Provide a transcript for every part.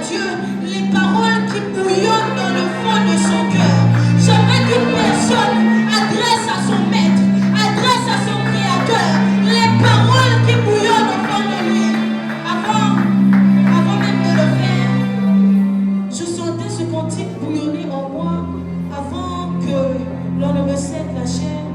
Dieu, les paroles qui bouillonnent dans le fond de son cœur. J'aimerais qu'une personne adresse à son maître, adresse à son créateur, les paroles qui bouillonnent au fond de lui. Avant même de le faire, je sentais ce cantique bouillonner en moi avant que l'on ne me cède la chair.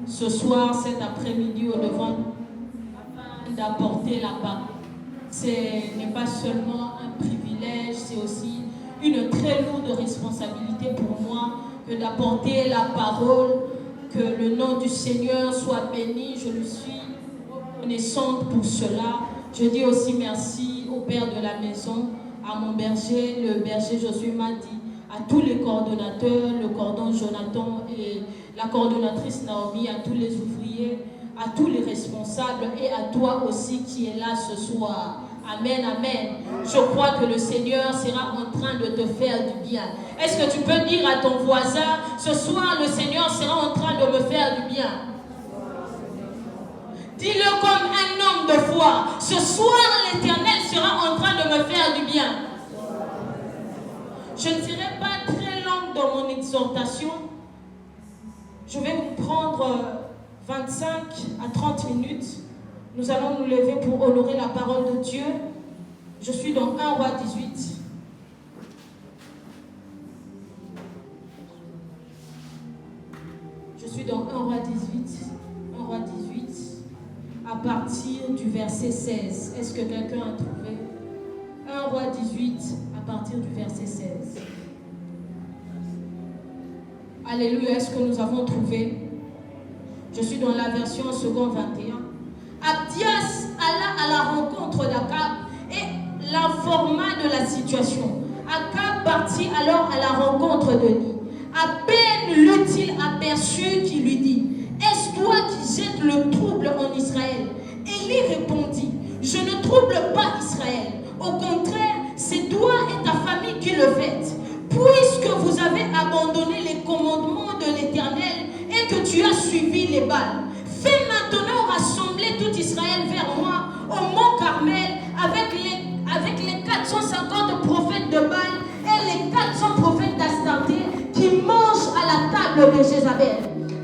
ce soir, cet après-midi au devant afin d'apporter la parole. Ce n'est pas seulement un privilège, c'est aussi une très lourde responsabilité pour moi que d'apporter la parole, que le nom du Seigneur soit béni. Je lui suis reconnaissante pour cela. Je dis aussi merci au père de la maison, à mon berger, le berger Josué Madi, à tous les coordonnateurs, le cordon Jonathan et la coordonnatrice Naomi, à tous les ouvriers, à tous les responsables et à toi aussi qui es là ce soir. Amen, amen. Je crois que le Seigneur sera en train de te faire du bien. Est-ce que tu peux dire à ton voisin, ce soir le Seigneur sera en train de me faire du bien? Dis-le comme un homme de foi. Ce soir l'Éternel sera en train de me faire du bien. Je ne serai pas très longue dans mon exhortation. Je vais vous prendre 25 à 30 minutes. Nous allons nous lever pour honorer la parole de Dieu. Je suis dans 1 Roi 18. Je suis dans 1 Roi 18. 1 Roi 18. À partir du verset 16. Est-ce que quelqu'un a trouvé? 1 Roi 18 à partir du verset 16. Alléluia, est-ce que nous avons trouvé? Je suis dans la version second 21. Abdias alla à la rencontre d'Akab et l'informa de la situation. Akab partit alors à la rencontre de Élie. À peine l'eut-il aperçu qu'il lui dit: est-ce toi qui jettes le trouble en Israël? Élie répondit: je ne trouble pas Israël. Au contraire, c'est toi et ta famille qui le faites. Puisque vous avez abandonné les commandements de l'Éternel et que tu as suivi les Baals, fais maintenant rassembler tout Israël vers moi au mont Carmel avec les 450 prophètes de Baal et les 400 prophètes d'Astarté qui mangent à la table de Jézabel.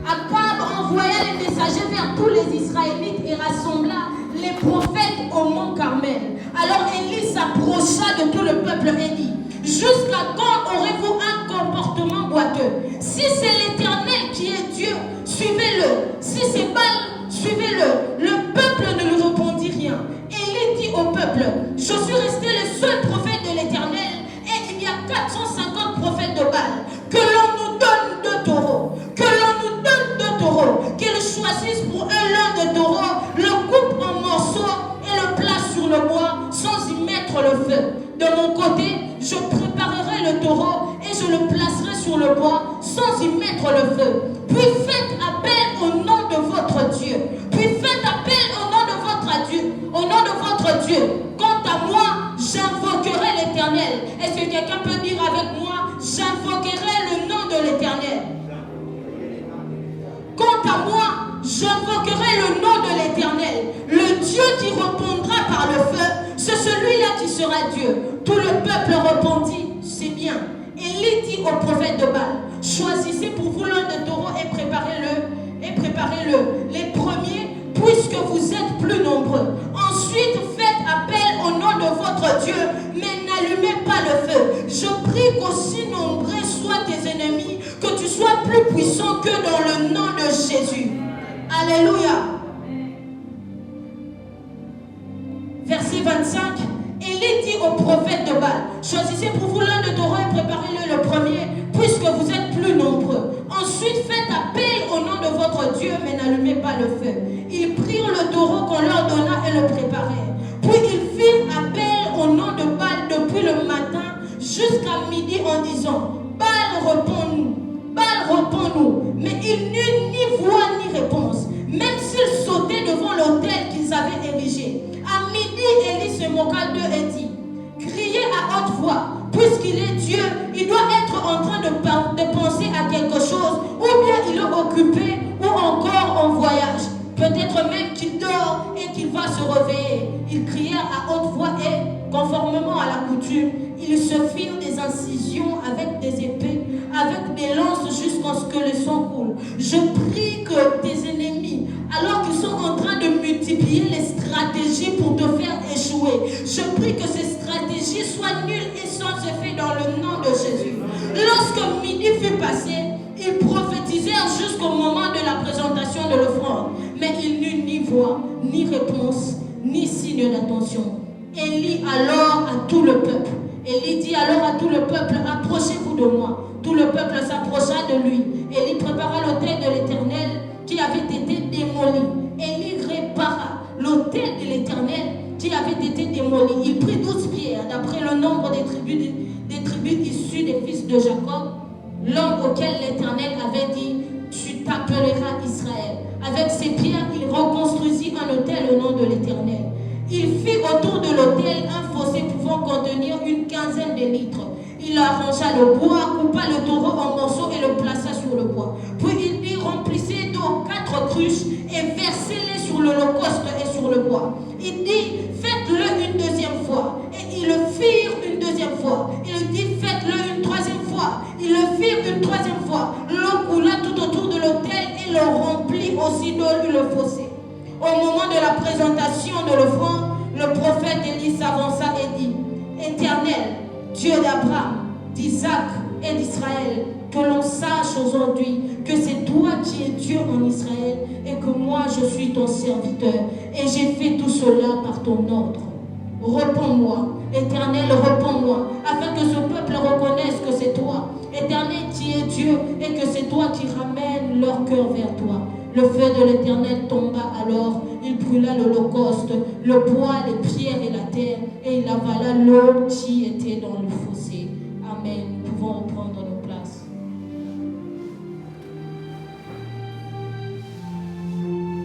Akab envoya les messagers vers tous les Israélites et rassembla les prophètes au mont Carmel. Alors Élie s'approcha de tout le peuple et dit: jusqu'à quand aurez-vous un comportement boiteux? Si c'est l'Éternel qui est Dieu, suivez-le. Si c'est Baal, suivez-le. Le peuple ne lui répondit rien. Élie dit au peuple: je suis resté le seul prophète de l'Éternel et il y a 450 prophètes de Baal. Que l'on nous donne 2 taureaux. Que l'on nous donne 2 taureaux. Qu'ils choisissent pour eux l'un de taureaux, le coupe en morceaux et le place sur le bois sans y mettre le feu. De mon côté, je préparerai le taureau et je le placerai sur le bois sans y mettre le feu. Puis faites appel au nom de votre Dieu. Puis faites appel au nom de votre Dieu. Au nom de votre Dieu. Quant à moi, j'invoquerai l'Éternel. Est-ce que quelqu'un peut dire avec moi: j'invoquerai le nom de l'Éternel? Quant à moi, j'invoquerai le nom de l'Éternel. Le Dieu qui répondra par le feu, c'est celui-là qui sera Dieu. Tout le peuple répondit: c'est bien. Élie dit au prophète de Baal: choisissez pour vous l'un de taureaux et préparez-le. Les premiers, puisque vous êtes plus nombreux. Ensuite, faites appel au nom de votre Dieu, mais n'allumez pas le feu. Je prie qu'aussi nombreux soient tes ennemis, que tu sois plus puissant que dans le nom de Jésus. Alléluia. Verset 25. Élie dit au prophète de Baal: choisissez pour vous l'un de taureaux et préparez-le le premier, puisque vous êtes plus nombreux. Ensuite, faites appel au nom de votre Dieu, mais n'allumez pas le feu. Ils prirent le taureau qu'on leur donna et le préparèrent. Puis ils firent appel au nom de Baal depuis le matin jusqu'à midi en disant: Baal, réponds-nous. Baal, réponds-nous. Mais il n'eut ni voix ni réponse, même s'ils sautaient devant l'autel qu'ils avaient érigé. À midi, Élie se moqua d'eux et dit: criez à haute voix, puisqu'il est Dieu, il doit être en train de penser à quelque chose, ou bien il est occupé, ou encore en voyage. Peut-être même qu'il dort et qu'il va se réveiller. Ils crièrent à haute voix et, conformément à la coutume, ils se firent des incisions avec des épées, avec des lances jusqu'à ce que le sang coule. Je prie que tes ennemis, alors qu'ils sont en train de multiplier les stratégies pour te faire échouer, je prie que ces stratégies soient nulles et sans effet dans le nom de Jésus. Lorsque midi fut passé, ils prophétisèrent jusqu'au moment de la présentation de voix, ni réponse, ni signe d'attention. Élie alors à tout le peuple. Élie dit alors à tout le peuple, approchez-vous de moi. Tout le peuple s'approcha de lui. Élie prépara l'autel de l'Éternel qui avait été démoli. Élie répara l'autel de l'Éternel qui avait été démoli. Il prit 12 pierres d'après le nombre des tribus issues des fils de Jacob, l'homme auquel l'Éternel avait dit, tu t'appelleras Israël. Avec ces pierres, il reconstruisit un autel au nom de l'Éternel. Il fit autour de l'autel un fossé pouvant contenir une quinzaine de litres. Il arrangea le bois, coupa le taureau en morceaux et le plaça sur le bois. Puis il dit, remplissez d'eau 4 cruches et versez-les sur l'holocauste et sur le bois. Il dit, faites-le une deuxième fois. Et ils le firent une deuxième fois. Il dit, faites-le une troisième fois. Ils le firent une troisième fois. L'eau coula tout autour de l'autel et le remplit aussi d'eau le fossé. Au moment de la présentation de l'offrande, le prophète Élie s'avança et dit, Éternel, Dieu d'Abraham, d'Isaac et d'Israël, que l'on sache aujourd'hui que c'est toi qui es Dieu en Israël et que moi je suis ton serviteur et j'ai fait tout cela par ton ordre. Réponds-moi, Éternel, réponds-moi, afin que ce peuple reconnaisse que c'est toi, Éternel, qui es Dieu et que c'est toi qui ramènes leur cœur vers toi. Le feu de l'Éternel tomba alors, il brûla l'holocauste, le bois, les pierres et la terre, et il avala l'eau qui était dans le fossé. Amen. Nous pouvons reprendre nos places.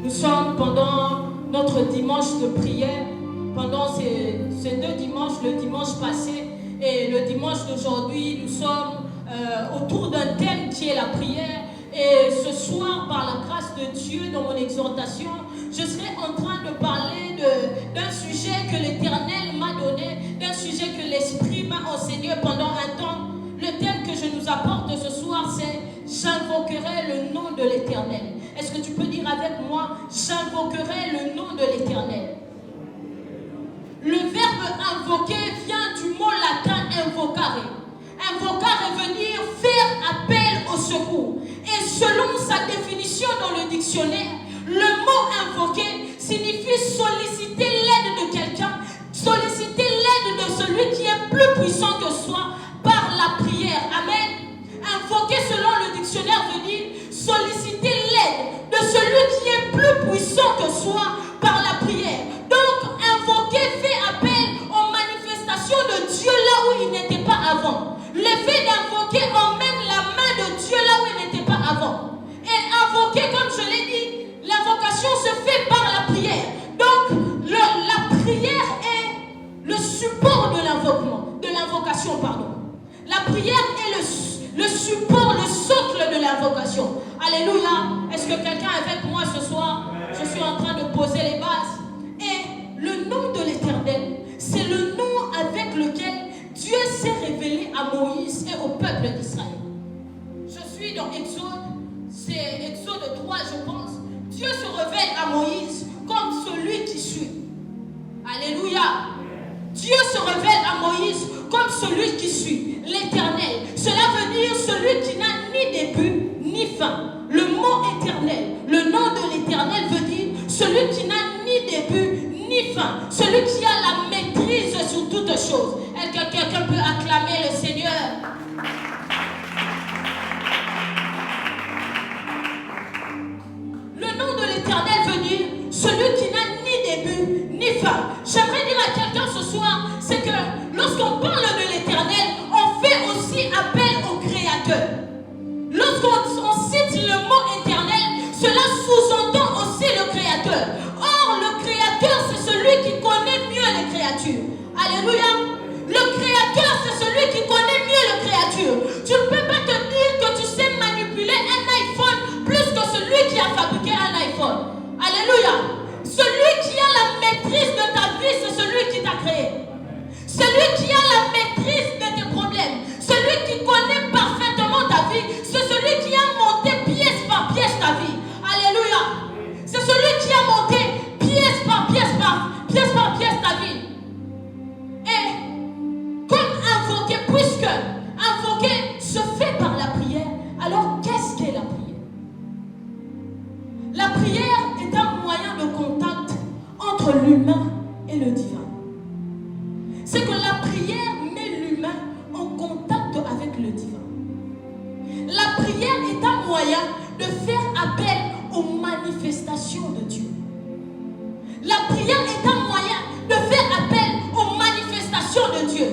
Nous sommes pendant notre dimanche de prière, pendant ces 2 dimanches, le dimanche passé et le dimanche d'aujourd'hui, nous sommes autour d'un thème qui est la prière. Et ce soir, par la grâce de Dieu, dans mon exhortation, je serai en train de parler d'un sujet que l'Éternel m'a donné, d'un sujet que l'Esprit m'a enseigné pendant un temps. Le thème que je nous apporte ce soir, c'est « J'invoquerai le nom de l'Éternel ». Est-ce que tu peux dire avec moi « J'invoquerai le nom de l'Éternel ». Le verbe « invoquer » vient du mot latin « invocare ». Invocare veut dire faire appel au secours. Et selon sa définition dans le dictionnaire, le mot invoquer signifie solliciter l'aide de quelqu'un, solliciter l'aide de celui qui est plus puissant que soi par la prière. Amen. Invoquer selon le dictionnaire veut dire solliciter l'aide de celui qui est plus puissant que soi par la prière. Donc invoquer fait appel aux manifestations de Dieu là où il n'était pas avant. Le fait d'invoquer emmène la main de Dieu là où il n'était pas avant. Et invoquer, comme je l'ai dit, l'invocation se fait par la prière. Donc, la prière est le support de l'invocation, pardon. La prière est le support, le socle de l'invocation. Alléluia. Est-ce que quelqu'un est avec moi ce soir? Je suis en train de poser les bases. Et le nom de l'Éternel, c'est le nom avec lequel Dieu s'est révélé à Moïse et au peuple d'Israël. Je suis dans Exode, c'est Exode 3, je pense. Dieu se révèle à Moïse comme celui qui suit. Alléluia. Dieu se révèle à Moïse comme celui qui suit, l'Éternel. Cela veut dire celui qui n'a ni début ni fin. Le mot éternel, le nom de l'Éternel veut dire celui qui n'a ni début ni fin. Celui qui a la maîtrise sur toutes choses. Est-ce que quelqu'un peut acclamer le Seigneur? Le nom de l'Éternel veut dire celui qui n'a ni début ni fin. J'aimerais dire à quelqu'un ce soir, c'est que lorsqu'on parle de l'Éternel, on fait aussi appel au Créateur. Lorsqu'on cite le mot éternel, cela sous-entend aussi le Créateur. Or, le Créateur, c'est celui qui connaît mieux les créatures. Alléluia. Le Créateur, c'est celui qui connaît mieux les créatures. Tu ne peux pas te dire que tu sais manipuler un iPhone plus que celui qui a fabriqué un iPhone. Alléluia. Celui qui a la maîtrise de ta vie, c'est celui qui t'a créé. Celui qui a la maîtrise de tes problèmes, celui qui connaît parfaitement ta vie, c'est celui qui a monté pièce par pièce ta vie. Alléluia. C'est celui qui a monté pièce par pièce ta vie. Et comme invoquer, puisque invoquer prière est un moyen de faire appel aux manifestations de Dieu. La prière est un moyen de faire appel aux manifestations de Dieu.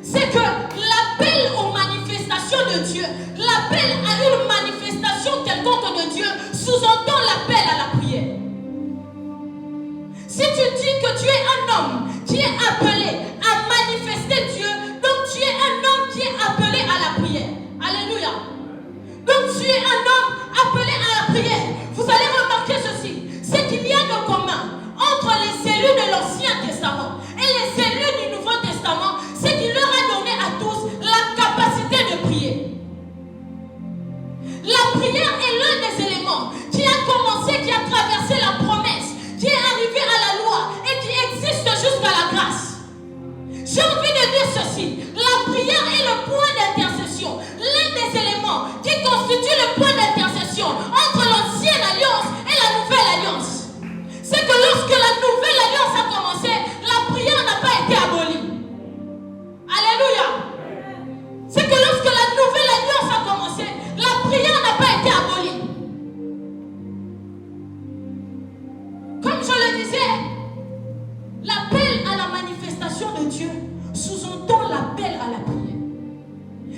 C'est que l'appel aux manifestations de Dieu, l'appel à une manifestation quelconque de Dieu, sous-entend l'appel à la prière. Si tu dis que tu es un homme qui est appelé à manifester Dieu, donc tu es un homme qui est appelé à la prière. Alléluia. Donc tu es un homme appelé à la prière. Vous allez remarquer ceci, c'est qu'il y a de commun entre les élus de l'Ancien Testament et les élus du Nouveau Testament, c'est qu'il leur a donné à tous la capacité de prier. La prière est l'un des éléments qui a commencé, qui a traversé la promesse, qui est arrivé à la loi et qui existe jusqu'à la grâce. J'ai envie de dire ceci, la prière est le point d'intercession, l'un des éléments qui constitue le point d'intercession entre l'ancienne alliance et la nouvelle alliance. C'est que lorsque la nouvelle alliance a commencé, la prière n'a pas été abolie. Alléluia. C'est que lorsque la nouvelle alliance a commencé, la prière n'a pas été abolie. Comme je le disais, l'appel à la manifestation de Dieu sous-entend l'appel à la prière.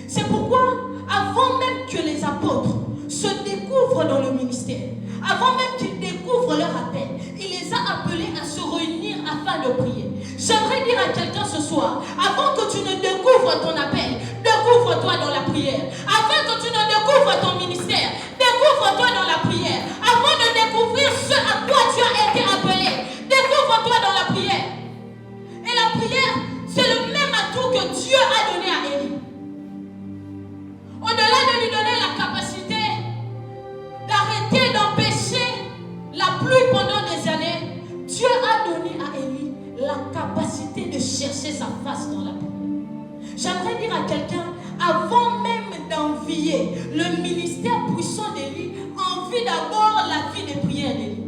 C'est pourquoi, avant même que les apôtres se découvrent dans le ministère, avant même qu'ils découvrent leur appel, il les a appelés à se réunir afin de prier. J'aimerais dire à quelqu'un ce soir, avant que tu ne découvres ton appel, découvre-toi dans la prière. Avant que tu ne découvres ton ministère, découvre-toi dans la prière. Avant de découvrir ce à quoi tu as été appelé, découvre-toi dans la prière. Et la prière, c'est le même atout que Dieu a donné à Élie. Au-delà de lui donner la capacité d'arrêter d'empêcher la pluie pendant des années, Dieu a donné à Élie la capacité de chercher sa face dans la prière. J'aimerais dire à quelqu'un, avant même d'envier le ministère puissant d'Élie, envie d'abord la vie de prière d'Élie.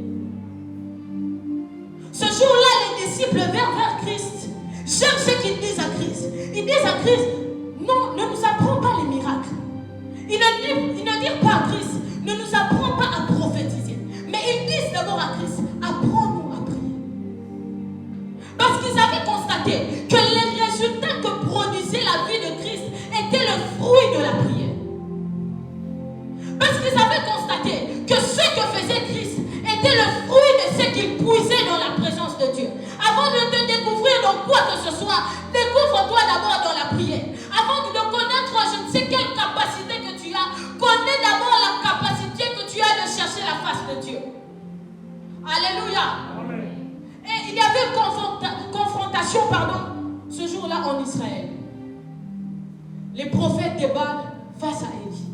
Ce jour-là, les disciples vinrent vers Christ. J'aime ce qu'ils disent à Christ. Ils disent à Christ, non, ne nous apprends pas les miracles. Ils ne disent pas à Christ, ne nous apprends pas à prophétiser. Mais ils disent d'abord à Christ, apprends-nous à prier. Parce qu'ils avaient constaté que les résultats que produisait la vie de Christ étaient le fruit de la prière. Parce qu'ils avaient constaté que ce que faisait Christ était le fruit de ce qu'il puisait dans la présence de Dieu. Avant de te découvrir dans quoi que ce soit, découvre-toi d'abord dans la prière. Avant de connaître je ne sais quelle capacité que tu as, connais d'abord la capacité que tu as de chercher la face de Dieu. Alléluia. Amen. Et il y avait une confrontation, ce jour-là en Israël. Les prophètes de Baal face à Élie.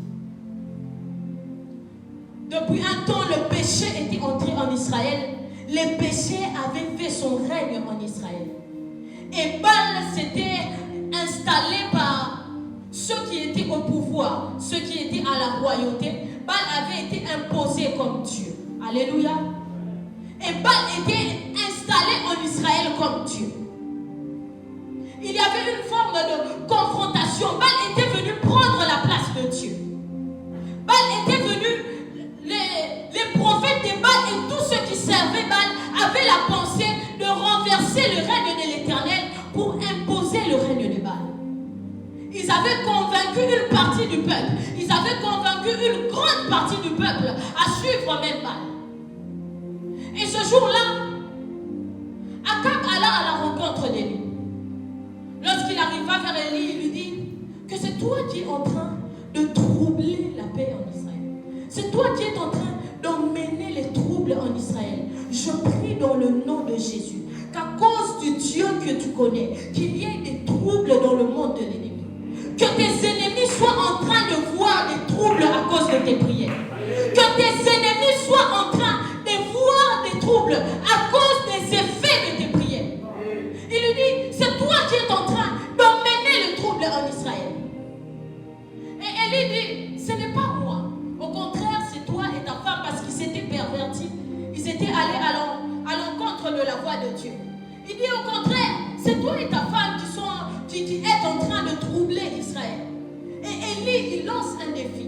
Depuis un temps, le péché était entré en Israël. Les péchés avaient fait son règne en Israël. Et Baal s'était installé par ceux qui étaient au pouvoir, ceux qui étaient à la royauté. Baal avait été imposé comme Dieu. Alléluia. Et Baal était installé en Israël comme Dieu. Il y avait une forme de confrontation. Baal était venu prendre la place de Dieu. Baal était venu, les prophètes de Baal et tous ceux qui servaient Baal avaient la pensée de renverser le règne de l'Éternel pour imposer le règne de Baal. Ils avaient convaincu une partie du peuple. Ils avaient convaincu une grande partie du peuple à suivre même Baal. Et ce jour-là, Akab alla à la rencontre d'Élie. Lorsqu'il arriva vers Élie, il lui dit que c'est toi qui es en train de troubler la paix en Israël. C'est toi qui es en train d'emmener les troubles en Israël. Je prie dans le nom de Jésus qu'à cause du Dieu que tu connais, qu'il y ait des troubles dans le monde de l'ennemi. Que tes ennemis soient en train de voir des troubles à cause de tes prières. Que tes ennemis soient en train de voir des troubles à cause des effets de tes prières. Il lui dit, c'est toi qui es en train d'emmener le trouble en Israël. Et Élie dit, ce n'est pas moi. Au contraire, c'est toi et ta femme parce qu'ils s'étaient pervertis. Ils étaient allés à l'encontre de la voix de Dieu. Il dit au contraire, c'est toi et ta femme qui êtes en train de troubler Israël. Et Élie, il lance un défi.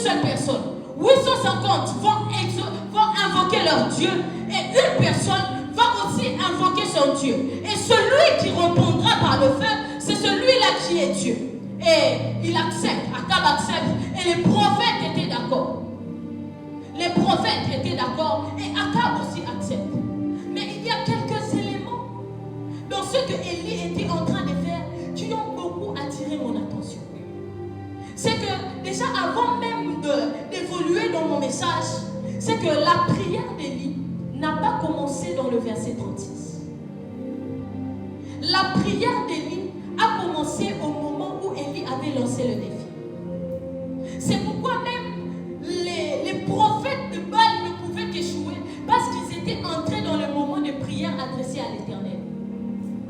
seule personne. 850 vont invoquer leur Dieu et une personne va aussi invoquer son Dieu. Et celui qui répondra par le feu, c'est celui-là qui est Dieu. Et il accepte, Akab accepte, et les prophètes étaient d'accord. Les prophètes étaient d'accord et Akab aussi accepte. Mais il y a quelques éléments dans ce que Élie était en train de faire qui ont beaucoup attiré mon attention. C'est que déjà avant même d'évoluer dans mon message, c'est que la prière d'Élie n'a pas commencé dans le verset 36. La prière d'Élie a commencé au moment où Élie avait lancé le défi. C'est pourquoi même les prophètes de Baal ne pouvaient qu'échouer parce qu'ils étaient entrés dans le moment de prière adressé à l'Éternel.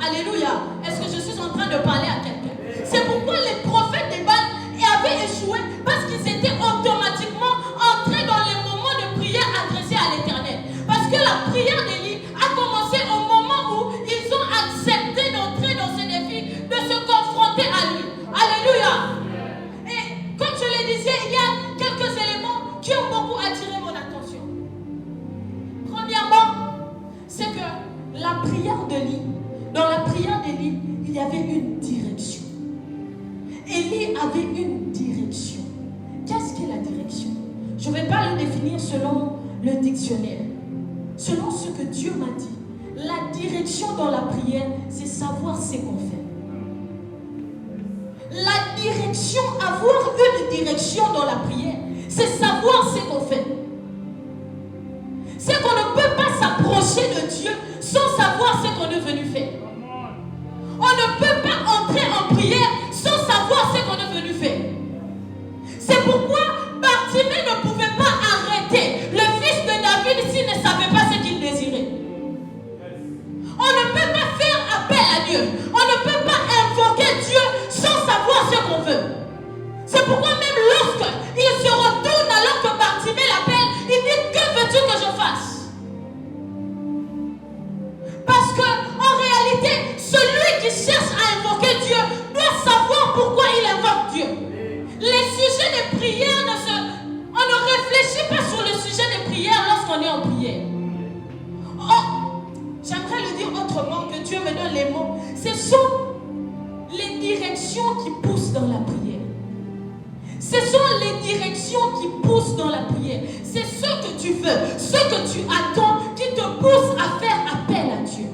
Alléluia. Est-ce que je suis en train de parler à quelqu'un? C'est pourquoi les prophètes de Baal avaient échoué parce qu'ils étaient automatiquement entrés dans les moments de prière adressés à l'Éternel. Parce que la prière d'Élie a commencé au moment où ils ont accepté d'entrer dans ce défi, de se confronter à lui. Alléluia. Et comme je le disais, il y a quelques éléments qui ont beaucoup attiré mon attention. Premièrement, c'est que la prière d'Élie, dans la prière d'Élie, il y avait une direction. Élie avait une direction. Qu'est-ce qu'est la direction? Je ne vais pas le définir selon le dictionnaire. Selon ce que Dieu m'a dit, la direction dans la prière, c'est savoir ce qu'on fait. La direction, avoir une direction dans la prière, c'est savoir ce qu'on fait. C'est qu'on ne peut pas s'approcher de Dieu sans savoir ce qu'on est venu faire. On ne peut pas entrer en prière sans savoir ce qu'on est venu faire. C'est pourquoi Bartimée ne pouvait pas arrêter le fils de David s'il ne savait pas ce qu'il désirait. On ne peut pas faire appel à Dieu. On ne peut pas invoquer Dieu sans savoir ce qu'on veut. C'est pourquoi même lorsqu'il se retourne alors que Bartimée l'appelle, il dit: que veux-tu que je fasse? Parce que en réalité, celui qui cherche à invoquer Dieu doit savoir pourquoi il invoque Dieu. Les sujets de prière on ne réfléchit pas sur le sujet de prière lorsqu'on est en prière. J'aimerais le dire autrement, que Dieu me donne les mots. Ce sont les directions qui poussent dans la prière. Ce sont les directions qui poussent dans la prière. C'est ce que tu veux, ce que tu attends qui te pousse à faire appel à Dieu.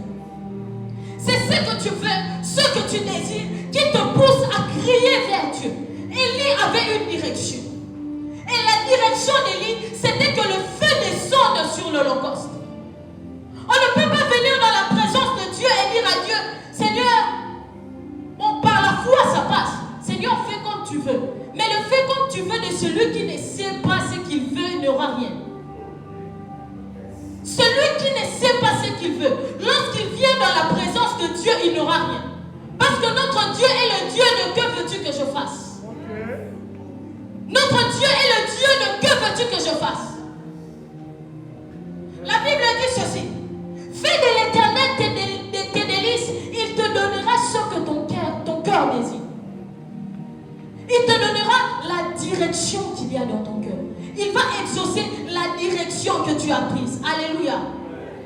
C'est ce que tu veux, ce que tu désires qui te pousse à crier vers Dieu. Élie avait une direction. Et la direction d'Élie, c'était que le feu descende sur l'Holocauste. On ne peut pas venir dans la présence de Dieu et dire à Dieu: Seigneur, par la foi ça passe. Seigneur, fais comme tu veux. Mais le fait comme tu veux de celui qui ne sait pas ce qu'il veut n'aura rien. Celui qui ne sait pas ce qu'il veut, lorsqu'il vient dans la présence de Dieu, il n'aura rien. Parce que notre Dieu est le Dieu de que veux-tu que je fasse? Notre Dieu est le Dieu de que veux-tu que je fasse? La Bible dit ceci: fais de l'Éternel tes délices, il te donnera ce que ton cœur désire. Il te donnera la direction qu'il y a dans ton cœur. Il va exaucer la direction que tu as prise. Alléluia.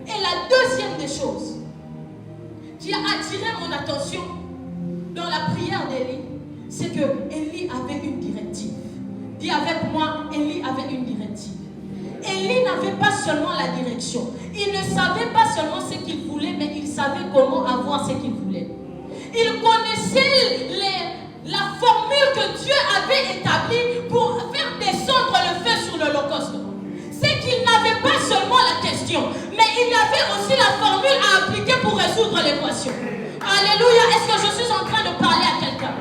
Et la deuxième des choses qui a attiré mon attention dans la prière d'Élie, c'est que Élie avait une directive. Dis avec moi, Élie avait une directive. Élie n'avait pas seulement la direction. Il ne savait pas seulement ce qu'il voulait, mais il savait comment avoir ce qu'il voulait. Il connaissait la formule que Dieu avait établie pour faire descendre le feu sur l'Holocauste. C'est qu'il n'avait pas seulement la question, mais il avait aussi la formule à appliquer pour résoudre l'équation. Alléluia, est-ce que je suis en train de parler à quelqu'un?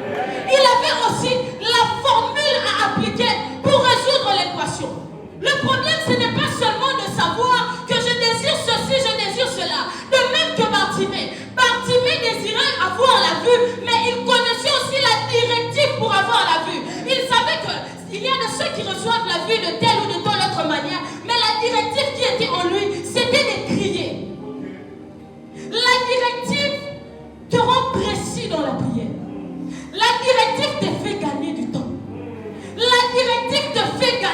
Il avait aussi la formule à appliquer pour résoudre l'équation. Le problème, ce n'est pas seulement de savoir que je désire ceci, je désire cela. De même que Bartimée. Bartimée désirait avoir la vue, mais il connaissait aussi la directive pour avoir la vue. Il savait qu'il y a de ceux qui reçoivent la vue de telle ou de telle autre manière, mais la directive qui était en lui, c'était de crier. La directive te rend précis dans la prière. La directive te fait gagner du temps. La directive te fait gagner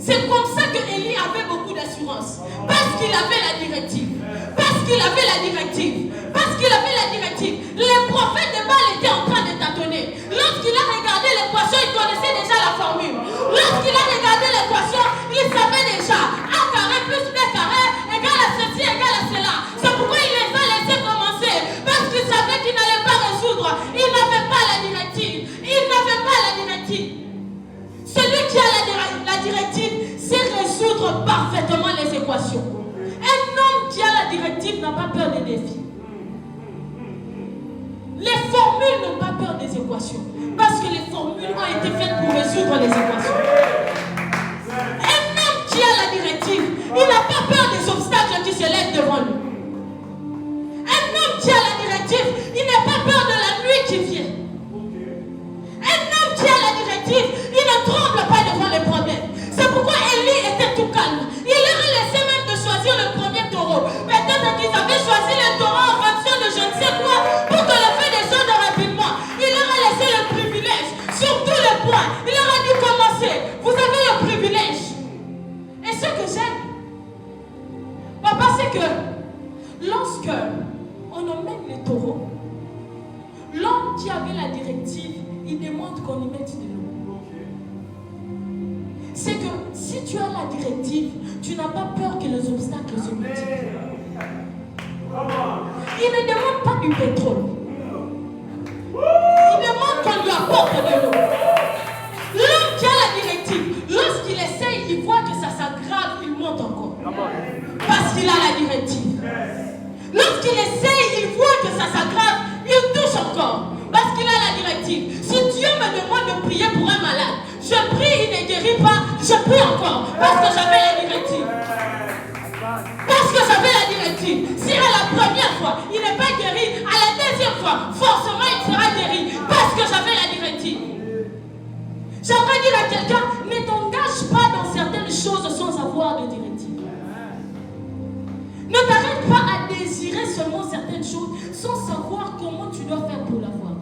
C'est comme ça que Élie avait beaucoup d'assurance. Parce qu'il avait la directive. Parce qu'il avait la directive. Parce qu'il avait la directive. Les prophètes de Baal étaient en train de tâtonner. Lorsqu'il a regardé l'équation, il connaissait déjà la formule. Lorsqu'il a regardé l'équation, il savait déjà A carré plus B carré égale à ceci, égale à cela. C'est pourquoi il les a laissés commencer. Parce qu'il savait qu'il n'allait pas résoudre. Il n'avait pas la directive. Il n'avait pas la directive. Celui qui a la directive sait résoudre parfaitement les équations. Un homme qui a la directive n'a pas peur des défis. Les formules n'ont pas peur des équations. Parce que les formules ont été faites pour résoudre les équations. Un homme qui a la directive, il n'a pas peur des obstacles qui se lèvent devant lui. Un homme qui a la directive, il n'a pas peur de la nuit qui vient. Un homme qui a la directive, il ne tremble pas devant les problèmes. C'est pourquoi Élie était tout calme. Il leur a laissé même de choisir le premier taureau. Peut-être qu'ils avaient choisi le taureau en fonction de je ne sais quoi pour que le feu descende rapidement. Il leur a laissé le privilège sur tous les points. Il leur a dit commencez. Vous avez le privilège. Et ce que j'aime, papa, c'est que lorsque on emmène les taureaux, l'homme qui avait la directive, il demande qu'on y mette de l'eau. C'est que si tu as la directive, tu n'as pas peur que les obstacles se multiplient. Il ne demande pas du pétrole. Il demande qu'on lui apporte de l'eau. L'homme qui a la directive, lorsqu'il essaye, il voit que ça s'aggrave, il monte encore. Parce qu'il a la directive. Lorsqu'il essaye, il voit que ça s'aggrave, il touche encore. Parce qu'il a la directive. Si Dieu me demande de prier pour un malade, je prie, il ne guérit pas, je prie encore. Parce que j'avais la directive. Parce que j'avais la directive. Si à la première fois, il n'est pas guéri, à la deuxième fois, forcément il sera guéri. Parce que j'avais la directive. J'aimerais dire à quelqu'un, ne t'engage pas dans certaines choses sans avoir de directive. Ne t'arrête pas à désirer seulement certaines choses sans savoir comment tu dois faire pour l'avoir.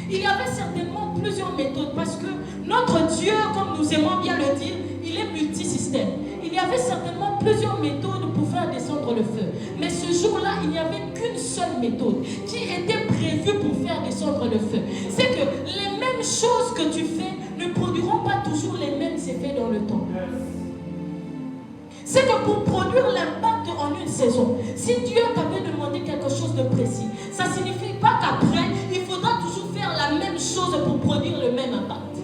Il y avait certainement plusieurs méthodes parce que notre Dieu, comme nous aimons bien le dire, il est multisystème. Il y avait certainement plusieurs méthodes pour faire descendre le feu. Mais ce jour-là, il n'y avait qu'une seule méthode qui était prévue pour faire descendre le feu. C'est que les mêmes choses que tu fais ne produiront pas toujours les mêmes effets dans le temps. C'est que pour produire l'impact en une saison, si Dieu t'avait demandé quelque chose de précis, ça ne signifie pas qu'après, il faudra toujours faire la même chose pour produire le même impact.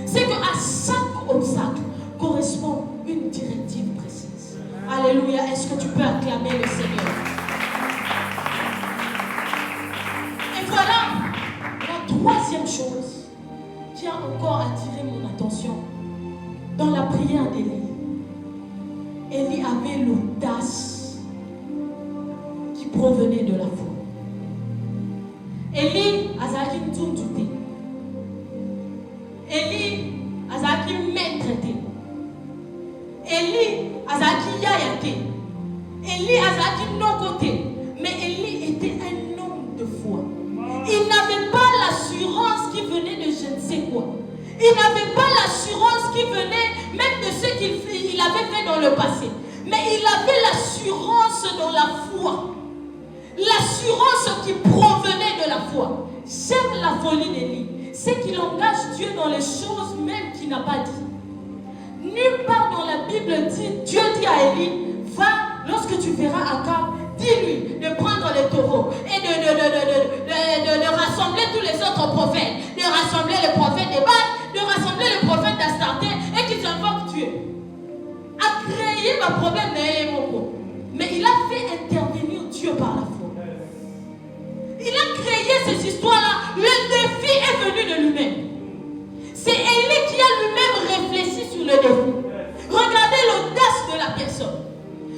C'est qu'à chaque obstacle correspond une directive précise. Alléluia, est-ce que tu peux acclamer le Seigneur? Et voilà la troisième chose qui a encore attiré mon attention dans la prière d'Élie. Élie avait l'audace qui provenait de la foi. Élie azaki ntuntuté. Élie azaki maîtreté. Élie azaki yayate. Élie azaki nokoté. Mais Élie était un homme de foi. Il n'avait pas l'assurance qui venait de je ne sais quoi. Il n'avait pas l'assurance qui venait même de ce qu'il avait fait dans le passé. Mais il avait l'assurance dans la foi. L'assurance qui provenait de la foi. J'aime la folie d'Élie. C'est qu'il engage Dieu dans les choses même qu'il n'a pas dit. Nulle part dans la Bible dit, Dieu dit à Élie, va, lorsque tu verras Akab, dis-lui de prendre les taureaux et de rassembler tous les autres prophètes, de rassembler les prophètes des Baal, de rassembler les prophètes d'Astarté et qu'ils invoquent Dieu. A créé un problème mais il a fait intervenir Dieu par la foi. Il a créé ces histoires-là. Le défi est venu de lui-même. C'est Élie qui a lui-même réfléchi sur le défi. Regardez l'audace de la personne.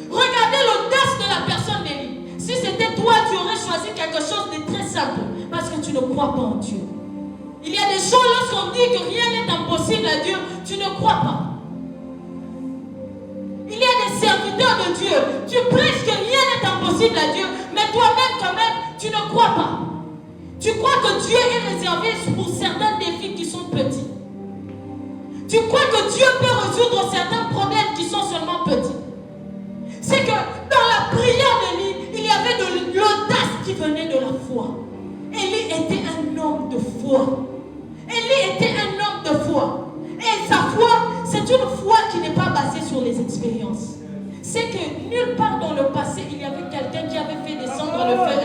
Regardez l'audace de la personne d'Élie. Si c'était toi, tu aurais choisi quelque chose de très simple parce que tu ne crois pas en Dieu. Il y a des choses, lorsqu'on dit que rien n'est impossible à Dieu, tu ne crois pas. Il y a des serviteurs de Dieu. Tu prêches que rien n'est impossible à Dieu, mais toi-même, quand même, tu ne crois pas. Tu crois que Dieu est réservé pour certains défis qui sont petits. Tu crois que Dieu peut résoudre certains problèmes qui sont seulement petits. C'est que dans la prière d'Élie, il y avait de l'audace qui venait de la foi. Élie était un homme de foi. Élie était un homme de foi. Et sa foi, c'est une foi qui n'est pas basée sur les expériences. C'est que nulle part dans le passé, il y avait quelqu'un qui avait fait descendre le feu.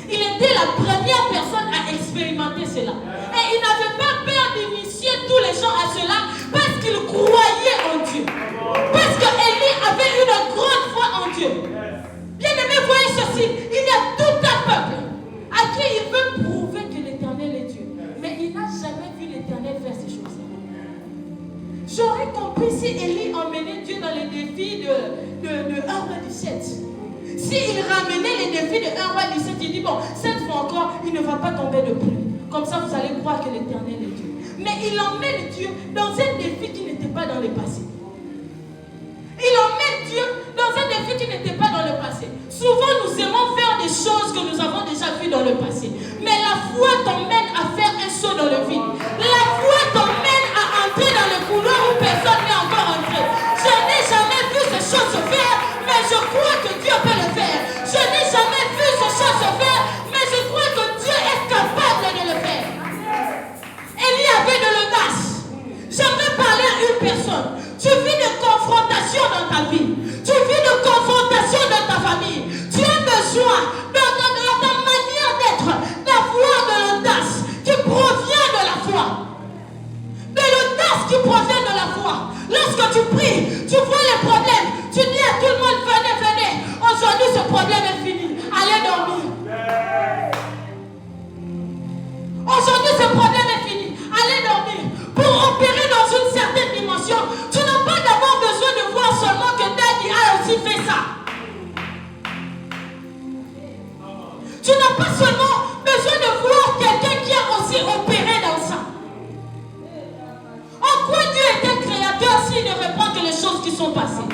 Il était la première personne à expérimenter cela. Et il n'avait pas peur d'initier tous les gens à cela parce qu'il croyait en Dieu. Parce que Élie avait une grande foi en Dieu. Bien aimé, voyez ceci. Il y a tout un peuple à qui il veut prouver que l'Éternel est Dieu. Mais il n'a jamais vu l'Éternel faire ces choses-là. J'aurais compris si Élie emmenait Dieu dans les défis de 1 roi 17. S'il ramenait les défis de 1 roi 17, il dit bon, cette fois encore, il ne va pas tomber de pluie. Comme ça, vous allez croire que l'Éternel est Dieu. Mais il emmène Dieu dans un défi qui n'était pas dans le passé. Il emmène Dieu dans un défi qui n'était pas dans le passé. Souvent, nous aimons faire des choses que nous avons déjà vues dans le passé. Mais la foi t'emmène à faire un saut dans le vide. La foi t'emmène à entrer dans le couloir où personne n'est encore entré. Je n'ai jamais vu ces choses se faire, mais je crois que Dieu peut le faire. Je n'ai jamais vu ces choses se faire, mais je crois que Dieu est capable de le faire. Élie avait de l'audace. J'aimerais parler à une personne. Tu vis de confrontation dans ta vie. Tu vis de confrontation dans ta famille. Tu as besoin dans ta manière d'être d'avoir de l'audace qui provient de la foi. De l'audace qui provient de la foi. Lorsque tu pries, tu vois les problèmes. Tu dis à tout le monde, venez, venez. Aujourd'hui, ce problème est fini. Allez dormir. Aujourd'hui, ce problème est fini. Allez dormir. Pour opérer dans une certaine dimension, tu n'as pas d'abord besoin de voir seulement que Daddy a aussi fait ça. Tu n'as pas seulement besoin de voir quelqu'un qui a aussi opéré dans ça. En quoi Dieu est un créateur s'il ne répond que les choses qui sont passées?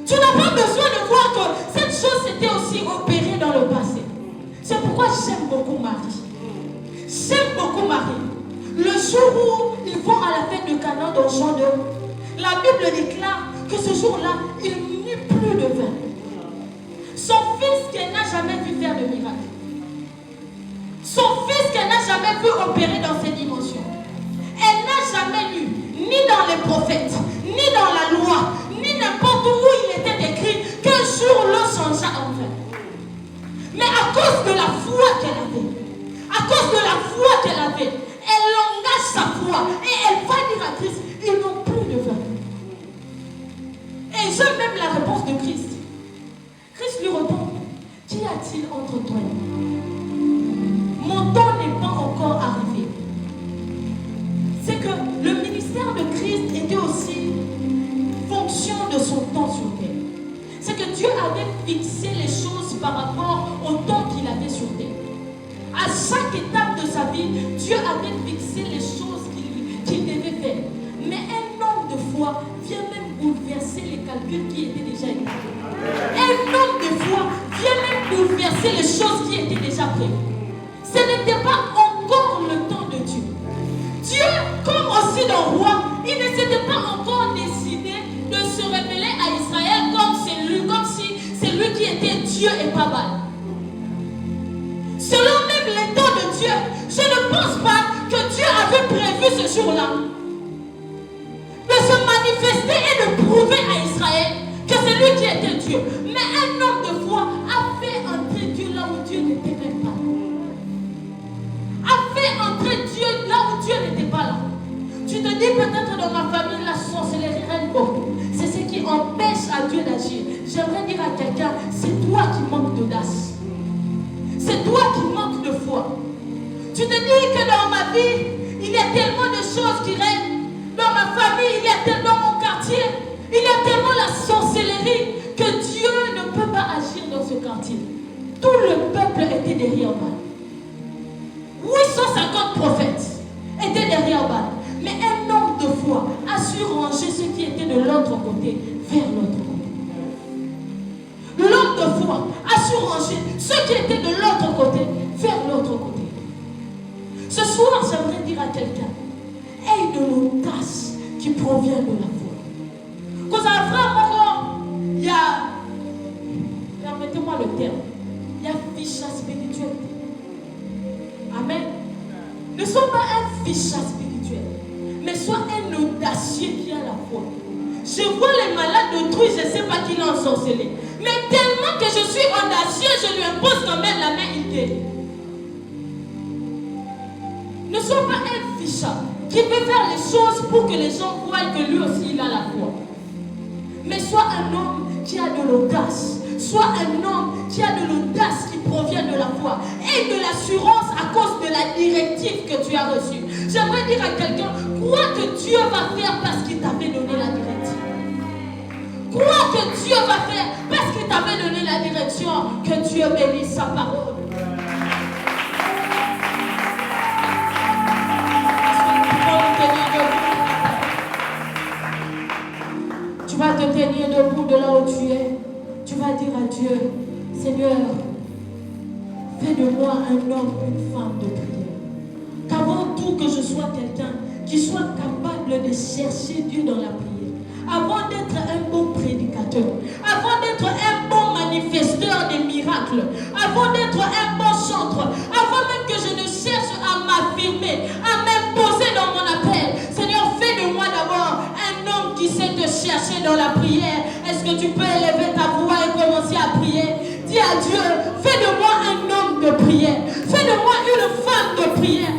Tu n'as pas besoin de voir que cette chose s'était aussi opérée dans le passé. C'est pourquoi j'aime beaucoup Marie. J'aime beaucoup Marie. Le jour où ils vont à la fête de Canaan dans Jean 2, la Bible déclare que ce jour-là, il n'eut plus de vin. Son fils qu'elle n'a jamais vu faire de miracle. Son fils qu'elle n'a jamais vu opérer dans ces dimensions. Elle n'a jamais lu, ni dans les prophètes, ni dans la loi, ni n'importe où il était écrit qu'un jour l'eau changea en vin. Mais à cause de la foi qu'elle avait, à cause de la foi qu'elle avait, elle engage sa foi et elle va dire à Christ, ils n'ont plus de vin. Et j'aime même la réponse de Christ. Christ lui répond, qu'y a-t-il entre toi et moi? Mon temps n'est pas encore arrivé. C'est que le ministère de Christ était aussi fonction de son temps sur terre. C'est que Dieu avait fixé les choses par rapport au temps qu'il avait sur terre. À chaque étape de sa vie, Dieu avait fixé les choses qu'il devait faire. Mais un homme de foi vient même bouleverser les calculs qui étaient déjà établis. Un homme de foi vient même bouleverser les choses qui étaient déjà prévues. Ce n'était pas encore le temps de Dieu. Dieu, comme aussi dans le roi, il ne s'était pas encore décidé de se révéler à Israël comme si c'est lui qui était Dieu et pas Baal. Selon même les temps de Dieu, je ne pense pas que Dieu avait prévu ce jour-là de se manifester et de prouver à Israël que c'est lui qui était Dieu. Mais un homme de foi a fait entrer Dieu là où Dieu n'était même pas. A fait entrer Dieu là où Dieu n'était pas là. Tu te dis peut-être dans ma famille la sorcellerie règne beaucoup. C'est ce qui empêche à Dieu d'agir. J'aimerais dire à quelqu'un, c'est toi qui manques d'audace. C'est toi qui manques de foi. Tu te dis que dans ma vie, il y a tellement de choses qui règnent. Dans ma famille, il y a tellement, dans mon quartier, il y a tellement la sorcellerie que Dieu ne peut pas agir dans ce quartier. Tout le peuple était derrière Baal. 850 prophètes étaient derrière Baal. Mais un homme de foi a su ranger ceux qui étaient de l'autre côté vers l'autre côté. L'homme de foi a su ranger ceux qui étaient de l'autre côté vers l'autre côté. Ce soir, j'aimerais l'audace qui provient de la foi. Quand ça vraiment, il y a, permettez-moi le terme, il y a fichat spirituel. Amen. Ne sois pas un fichat spirituel, mais sois un audacieux qui a la foi. Je vois les malades d'autrui, je ne sais pas qui l'a ensorcelé. Mais tellement que je suis audacieux, je lui impose quand même la main, il guérit. Ne sois pas un fichat qui veut faire les choses pour que les gens voient que lui aussi il a la foi. Mais sois un homme qui a de l'audace. Sois un homme qui a de l'audace qui provient de la foi et de l'assurance à cause de la directive que tu as reçue. J'aimerais dire à quelqu'un, crois que Dieu va faire parce qu'il t'avait donné la directive. Crois que Dieu va faire parce qu'il t'avait donné la direction. Que Dieu bénisse sa parole. Tu vas te tenir debout de là où tu es. Tu vas dire à Dieu, Seigneur, fais de moi un homme, une femme de prière. Qu'avant tout que je sois quelqu'un qui soit capable de chercher Dieu dans la prière. Avant d'être un bon prédicateur, avant d'être un bon manifesteur des miracles, avant d'être un bon chanteur, avant même que je ne cherche à m'affirmer, à m'imposer dans mon appel. Seigneur, fais de moi d'abord un homme qui sait te chercher dans la prière. Est-ce que tu peux élever ta voix et commencer à prier? Dis à Dieu, fais de moi un homme de prière. Fais de moi une femme de prière.